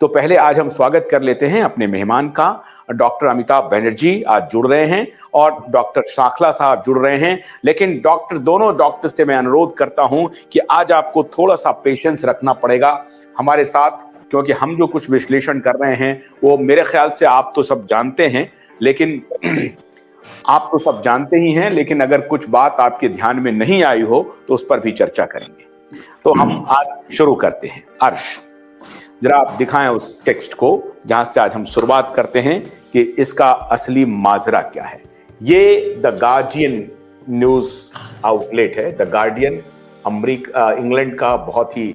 तो पहले आज हम स्वागत कर लेते हैं अपने मेहमान का। डॉक्टर अमिताभ बनर्जी आज जुड़ रहे हैं और डॉक्टर शाखला साहब जुड़ रहे हैं, लेकिन दोनों डॉक्टर से मैं अनुरोध करता हूं कि आज आपको थोड़ा सा पेशेंस रखना पड़ेगा हमारे साथ, क्योंकि हम जो कुछ विश्लेषण कर रहे हैं वो मेरे ख्याल से आप तो सब जानते हैं, लेकिन आप तो सब जानते ही हैं, लेकिन अगर कुछ बात आपके ध्यान में नहीं आई हो तो उस पर भी चर्चा करेंगे। तो हम आज शुरू करते हैं। अर्श, जरा आप दिखाएं उस टेक्स्ट को जहां से आज हम शुरुआत करते हैं कि इसका असली माजरा क्या है। ये द गार्डियन न्यूज आउटलेट है। द गार्डियन अमेरिका इंग्लैंड का बहुत ही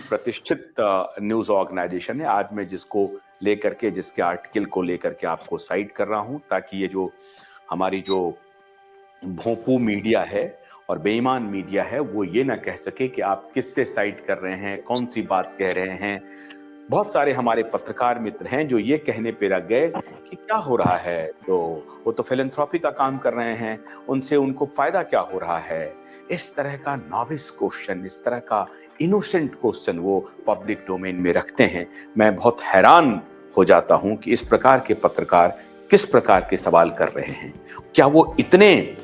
प्रतिष्ठित न्यूज ऑर्गेनाइजेशन है। आज मैं जिसके आर्टिकल को लेकर के आपको साइट कर रहा हूं, ताकि ये जो हमारी जो भोंपू मीडिया है और बेईमान मीडिया है वो ये ना कह सके कि आप किससे साइट कर रहे हैं, कौन सी बात कह रहे हैं। बहुत सारे हमारे पत्रकार मित्र हैं जो ये कहने पे लग गए कि क्या हो रहा है, तो वो तो फिलैंथ्रोपी का काम कर रहे हैं, उनसे उनको फायदा क्या हो रहा है। इस तरह का नॉविस क्वेश्चन, इस तरह का इनोसेंट क्वेश्चन वो पब्लिक डोमेन में रखते हैं। मैं बहुत हैरान हो जाता हूं कि इस प्रकार के पत्रकार किस प्रकार के सवाल कर रहे हैं। क्या वो इतने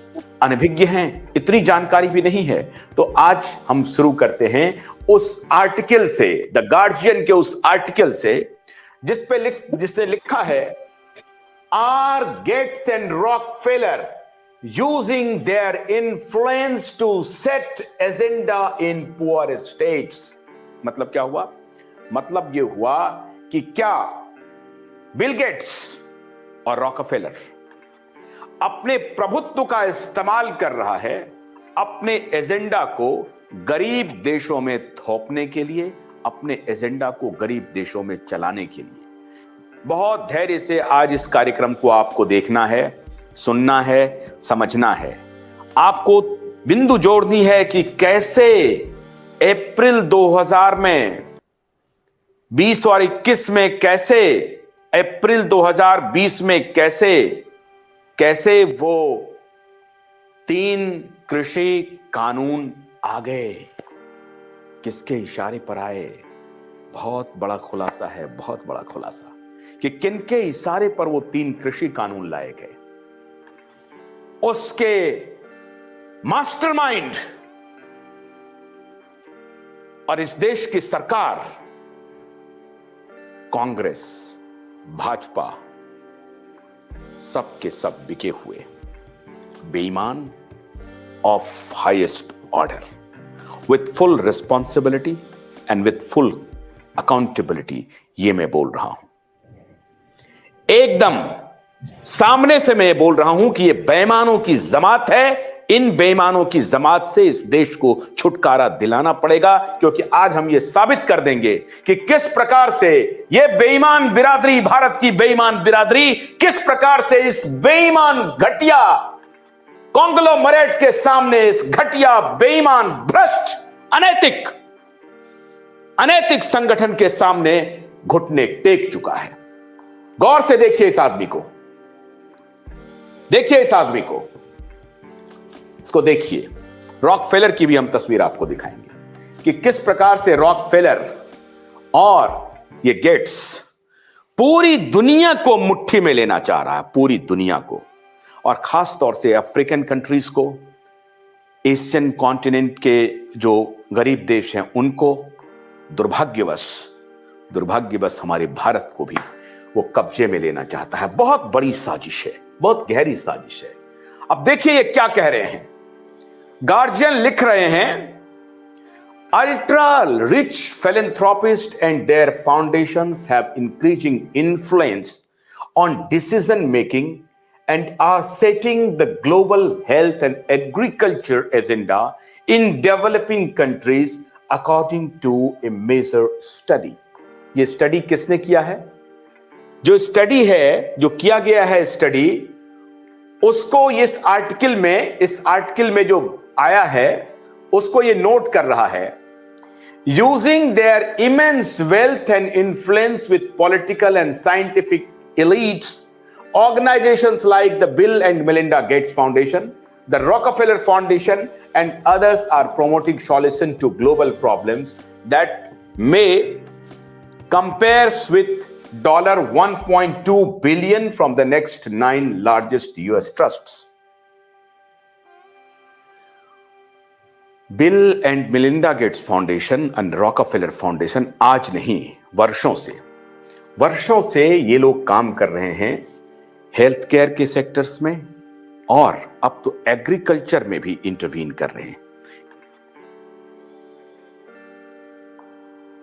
अनभिज्ञ हैं, इतनी जानकारी भी नहीं है? तो आज हम शुरू करते हैं उस आर्टिकल से, द गार्जियन के उस आर्टिकल से जिसने लिखा है, are Gates and Rockefeller using their influence to set agenda in poor states. मतलब क्या हुआ? मतलब ये हुआ कि क्या बिल गेट्स और रॉकफेलर अपने प्रभुत्व का इस्तेमाल कर रहा है अपने एजेंडा को गरीब देशों में थोपने के लिए, अपने एजेंडा को गरीब देशों में चलाने के लिए। बहुत धैर्य से आज इस कार्यक्रम को आपको देखना है, सुनना है, समझना है। आपको बिंदु जोड़नी है कि कैसे अप्रैल 2000 में 20 और 21 में, कैसे अप्रैल 2020 में कैसे वो 3 कृषि कानून आ गए, किसके इशारे पर आए। बहुत बड़ा खुलासा है, बहुत बड़ा खुलासा कि किनके इशारे पर वो 3 कृषि कानून लाए गए। उसके मास्टरमाइंड और इस देश की सरकार, कांग्रेस, भाजपा, सब के सब बिके हुए बेईमान of highest order, with full responsibility and with full accountability. ये मैं बोल रहा हूं, एकदम सामने से मैं बोल रहा हूं कि ये बेईमानों की जमात है। इन बेईमानों की जमात से इस देश को छुटकारा दिलाना पड़ेगा, क्योंकि आज हम ये साबित कर देंगे कि किस प्रकार से ये बेईमान बिरादरी, भारत की बेईमान बिरादरी, किस प्रकार से इस बेईमान घटिया कॉन्ग्लोमरेट के सामने, इस घटिया बेईमान भ्रष्ट अनैतिक संगठन के सामने घुटने टेक चुका है। गौर से देखिए इस आदमी को, देखिए इस आदमी को, इसको देखिए। रॉकफेलर की भी हम तस्वीर आपको दिखाएंगे कि किस प्रकार से रॉकफेलर और ये गेट्स पूरी दुनिया को मुट्ठी में लेना चाह रहा है, पूरी दुनिया को, और खास तौर से अफ्रीकन कंट्रीज को, एशियन कॉन्टिनेंट के जो गरीब देश हैं उनको, दुर्भाग्यवश हमारे भारत को भी वो कब्जे में लेना चाहता है। बहुत बड़ी साजिश है, बहुत गहरी साजिश है। अब देखिए ये क्या कह रहे हैं। गार्जियन लिख रहे हैं, ultra rich philanthropists and their foundations have increasing influence on decision making and are setting the global health and agriculture agenda in developing countries according to a major study। ये स्टडी किसने किया है? जो study है, जो किया गया है स्टडी, उसको इस आर्टिकल में जो आया है उसको ये नोट कर रहा है। Using their immense wealth and influence with political and scientific elites, organizations like the Bill and Melinda Gates Foundation, the Rockefeller Foundation and others are promoting solutions to global problems that may compares with $1.2 billion from the next 9 largest US trusts. Bill and Melinda Gates foundation and Rockefeller foundation आज नहीं, वर्षों से ये लोग काम कर रहे हैं हेल्थ केयर के सेक्टर्स में, और अब तो एग्रीकल्चर में भी इंटरवीन कर रहे हैं।